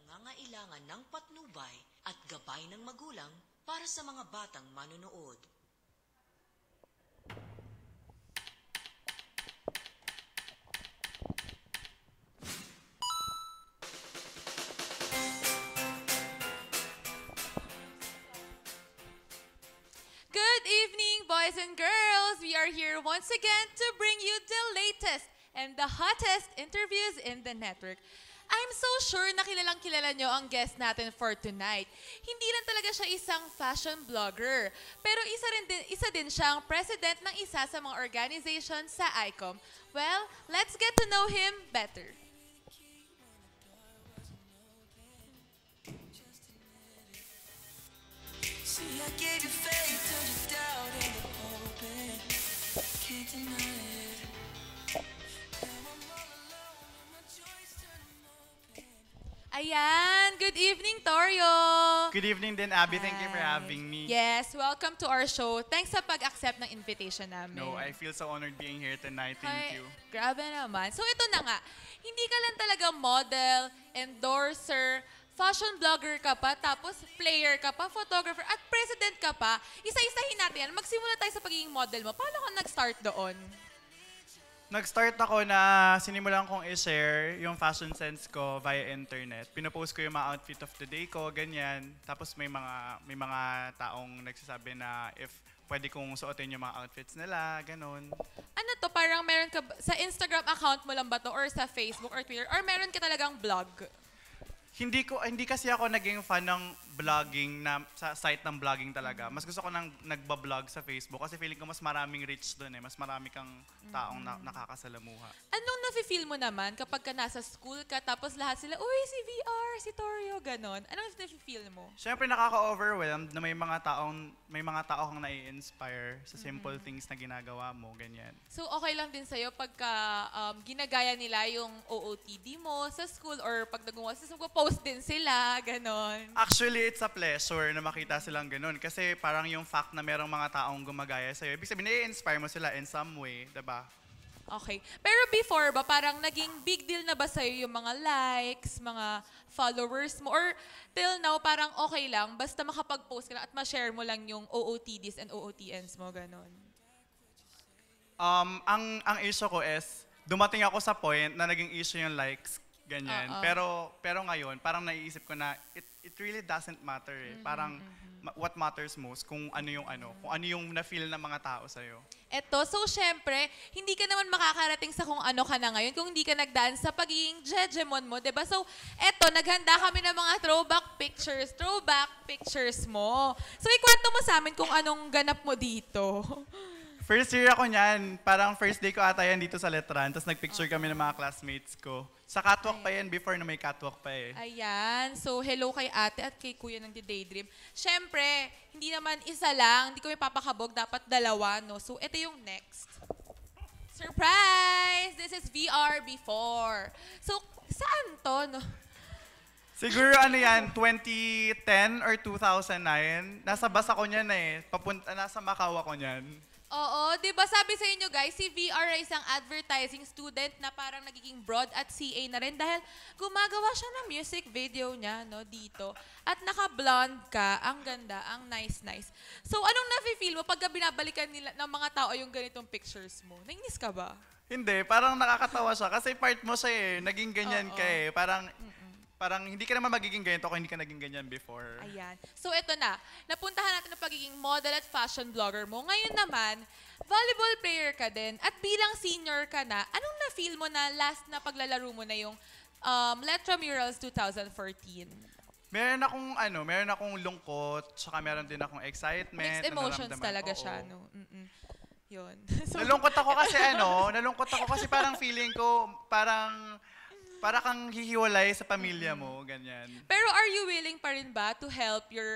nangangailangan ng patnubay at gabay ng magulang para sa mga batang manonood. Good evening, boys and girls! We are here once again to bring you the latest and the hottest interviews in the network. I'm so sure na kilalang kilala nyo ang guest natin for tonight. Hindi lang talaga siya isang fashion blogger, pero isa din siyang president ng isa sa mga organization sa ICOM. Well, let's get to know him better. See, I gave you faith, turned you doubt into hoping. Can't deny it. Now I'm all alone, and my joys turn them open. Ayan! Good evening, Torio! Good evening din, Abby. Thank you for having me. Yes, welcome to our show. Thanks sa pag-accept ng invitation namin. No, I feel so honored being here tonight. Thank you. Grabe naman. So ito na nga, hindi ka lang talaga model, endorser, fashion blogger ka pa, tapos player ka pa, photographer, at president ka pa. Isa-isahin natin yan. Magsimula tayo sa pagiging model mo. Paano ka nag-start doon? Nag-start ako na sinimulan kong i-share yung fashion sense ko via internet. Pinopost ko yung mga outfit of the day ko, ganyan. Tapos may mga taong nagsasabi na if pwede kong suotin yung mga outfits nila, ganun. Ano to? Parang meron ka, sa Instagram account mo lang ba to? Or sa Facebook or Twitter? Or meron ka talagang blog? Hindi kasi ako naging fan ng vlogging na sa site ng vlogging talaga. Mas gusto ko nang nagba-vlog sa Facebook kasi feeling ko mas maraming reach doon eh. Mas marami kang taong nakakasalamuha. Anong nafe-feel mo naman kapag ka nasa school ka tapos lahat sila, uy, si VR, si Torio, ganon. Anong nafe-feel mo? Siyempre nakaka-overwhelmed na may mga tao kang nai-inspire sa simple things na ginagawa mo, ganyan. So, okay lang din sa'yo pagka ginagaya nila yung OOTD mo sa school or pag nag-uwas, post din sila, ganon. Actually, it's a pleasure na makita silang ganun kasi parang yung fact na merong mga taong gumagaya sa'yo, ibig sabihin, nai-inspire mo sila in some way, diba? Okay. Pero before ba, parang naging big deal na ba sa'yo yung mga likes, mga followers mo? Or till now, parang okay lang, basta makapag-post ka lang at ma-share mo lang yung OOTDs and OOTNs mo, ganon? Ang issue ko is, dumating ako sa point na naging issue yung likes, ganyan. Pero ngayon, parang naiisip ko na it really doesn't matter eh. Parang what matters most kung ano yung na-feel ng mga tao sa'yo. Eto, so syempre, hindi ka naman makakarating sa kung ano ka na ngayon kung hindi ka nagdaan sa pagiging Jejemon mo, diba? So, eto, naghanda kami ng mga throwback pictures mo. So, ikwento mo sa amin kung anong ganap mo dito. First year ako niyan, parang first day ko ata yan dito sa Letran, tapos nagpicture kami ng mga classmates ko. Sa catwalk pa yan, before na may catwalk pa eh. Ayan. So, hello kay ate at kay kuya ng Daydream. Siyempre, hindi naman isa lang. Hindi ko may papakabog. Dapat dalawa, no? So, ito yung next. Surprise! This is VR before. So, saan to, no? Siguro ano yan, 2010 or 2009, nasa bus ako niyan eh. Nasa Macau ako niyan. Oo, di ba sabi sa inyo guys, si VR ay isang advertising student na parang nagiging broad at CA na rin dahil gumagawa siya ng music video niya, no, dito. At naka-blonde ka, ang ganda, ang nice. So, anong nafe-feel mo pagka binabalikan nila ng mga tao yung ganitong pictures mo? Nainis ka ba? Hindi, parang nakakatawa siya kasi part mo siya eh. Naging ganyan ka eh. Parang hindi ka naman magiging ganito kung hindi ka naging ganyan before. Ayan. So, ito na. Napuntahan natin ang pagiging model at fashion blogger mo. Ngayon naman, volleyball player ka din. At bilang senior ka na, anong na-feel mo na last na paglalaro mo na yung Letra Murals 2014? Meron akong lungkot, saka meron din akong excitement. Mixed emotions nararamdaman. talaga Oo. siya, no? Yun. So, Nalungkot ako kasi parang feeling ko, para kang hihiwalay sa pamilya mo, ganyan. pero are you willing pa rin ba to help your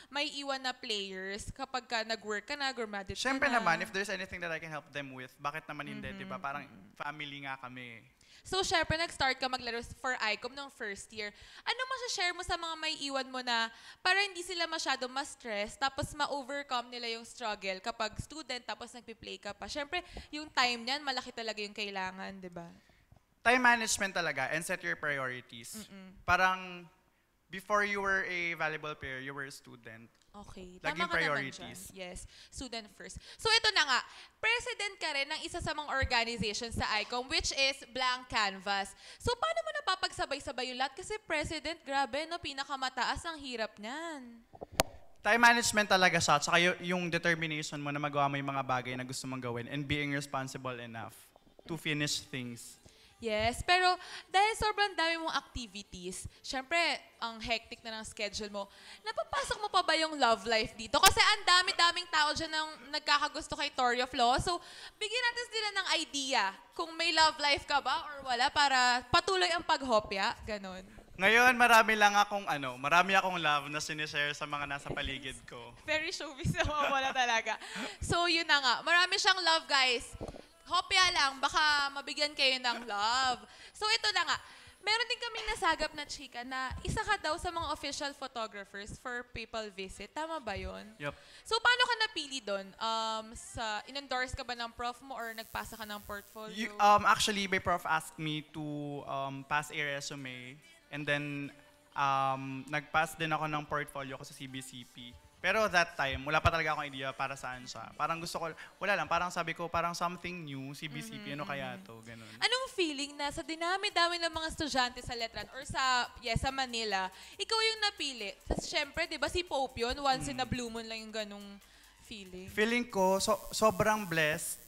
may iwan na players kapag ka nag-work ka na, graduate ka Siyempre na? naman, if there's anything that I can help them with, bakit naman hindi, di ba? Parang family nga kami. So, syempre, nag-start ka maglaro for ICOM nung first year. Ano share mo sa mga may iwan mo na para hindi sila masyado ma-stress tapos ma-overcome nila yung struggle kapag student tapos nagpi-play ka pa? Syempre, yung time niyan, malaki talaga yung kailangan, di ba? Time management talaga and set your priorities. Parang Before you were a volleyball player, you were a student. Okay. Laging Tama ka naman priorities. dyan. Yes. Student first. So ito na nga. President ka rin ng isa sa mga organization sa ICOM, which is Blank Canvas. So paano mo napapagsabay-sabay yung lahat? Kasi president, grabe, no? Pinakamataas ang hirap niyan. Time management talaga siya, tsaka yung determination mo na magawa mo yung mga bagay na gusto mong gawin and being responsible enough to finish things. Yes, pero dahil sobrang dami mong activities, syempre, ang hectic na ng schedule mo, napapasok mo pa ba yung love life dito? Kasi ang dami-daming tao dyan ang nagkakagusto kay Tory of Law. So, bigyan natin sila ng idea kung may love life ka ba or wala para patuloy ang paghopya. Ganon. Ngayon, marami akong love na sinishare sa mga nasa paligid ko. Very showbiz naman, wala talaga. So, yun na nga. Marami siyang love, guys. Hopya lang, baka mabigyan kayo ng love. So, ito na nga. Meron din kaming nasagap na chika na isa ka daw sa mga official photographers for papal visit. Tama ba yun? Yup. So, paano ka napili doon? In-endorse ka ba ng prof mo or nagpasa ka ng portfolio? Actually, my prof asked me to pass a resume and then nag-pass din ako ng portfolio ko sa CBCP. Pero that time, wala pa talaga akong idea para saan siya. Parang gusto ko, wala lang, parang sabi ko, parang something new, CBCP, ano kaya to, ganun. Anong feeling na sa dinami-dami ng mga estudyante sa Letran or sa Manila, ikaw yung napili? Tapos syempre, di ba si Pope yun, once in a blue moon lang yung ganong feeling. Feeling ko, sobrang blessed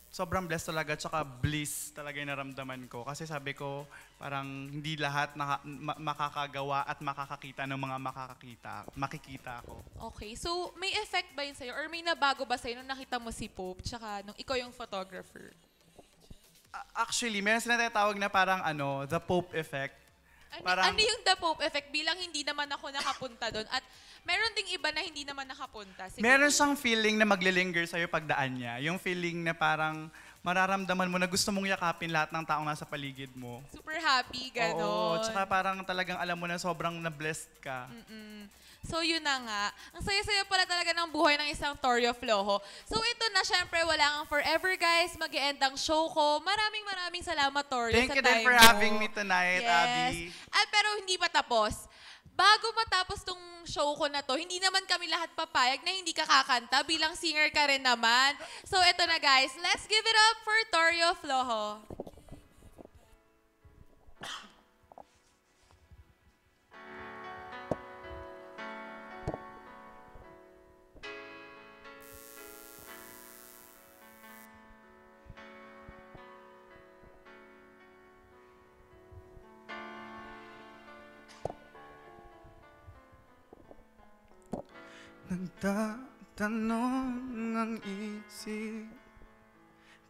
talaga, tsaka bliss talaga yung naramdaman ko. Kasi sabi ko, parang hindi lahat makakagawa at makakakita ng mga makikita ko. Okay, so may effect ba yun sa'yo? Or may nabago ba sa'yo nung nakita mo si Pope tsaka nung ikaw yung photographer? Actually, meron sila tinatawag na parang the Pope effect. Ano yung the Pope effect? Bilang hindi naman ako nakapunta doon. At meron ding iba na hindi naman nakapunta. Sige. Meron siyang feeling na maglilinger sa'yo pagdaan niya. Yung feeling na parang mararamdaman mo na gusto mong yakapin lahat ng taong nasa paligid mo. Super happy, gano'n. Oo, tsaka parang talagang alam mo na sobrang na-blessed ka. So yun na nga. Ang saya-saya pala talaga ng buhay ng isang Tory of Loho. So ito na, syempre, wala kang forever, guys. Mag-e-end ang show ko. Maraming salamat, Tory, Thank sa you time din for mo. having me tonight, Abby. At pero hindi pa tapos. Bago matapos tong show ko na to, hindi naman kami lahat papayag na hindi ka kakanta bilang singer ka rin naman. So ito na, guys. Let's give it up for Tory of Loho. Nagtatanong ang isip,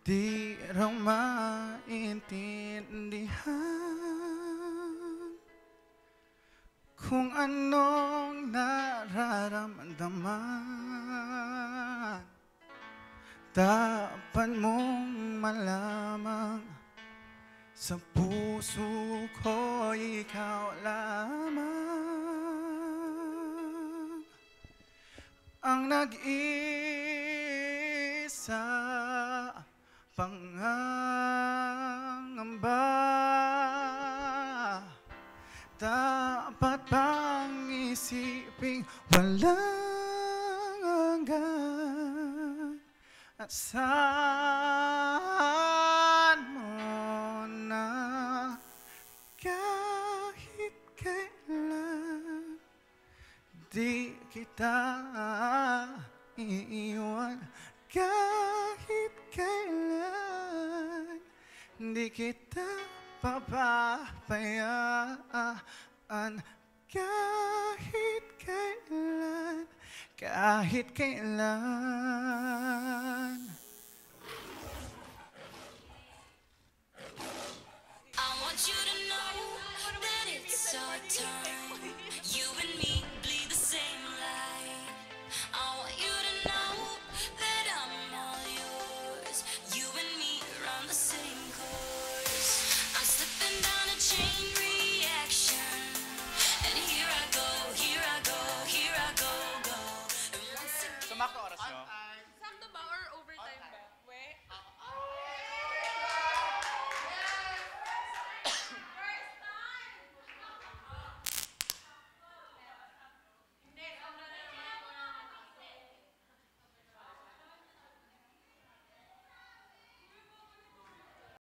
di raw maintindihan kung anong nararamdaman. Dapat mong malamang sa puso ko ikaw lamang ang nag-isa pangangamba. Dapat bang isiping walang hanggan at saan mo na kahit kailan di kita iiwan, kahit kailan di kita papabayaan, kahit kailan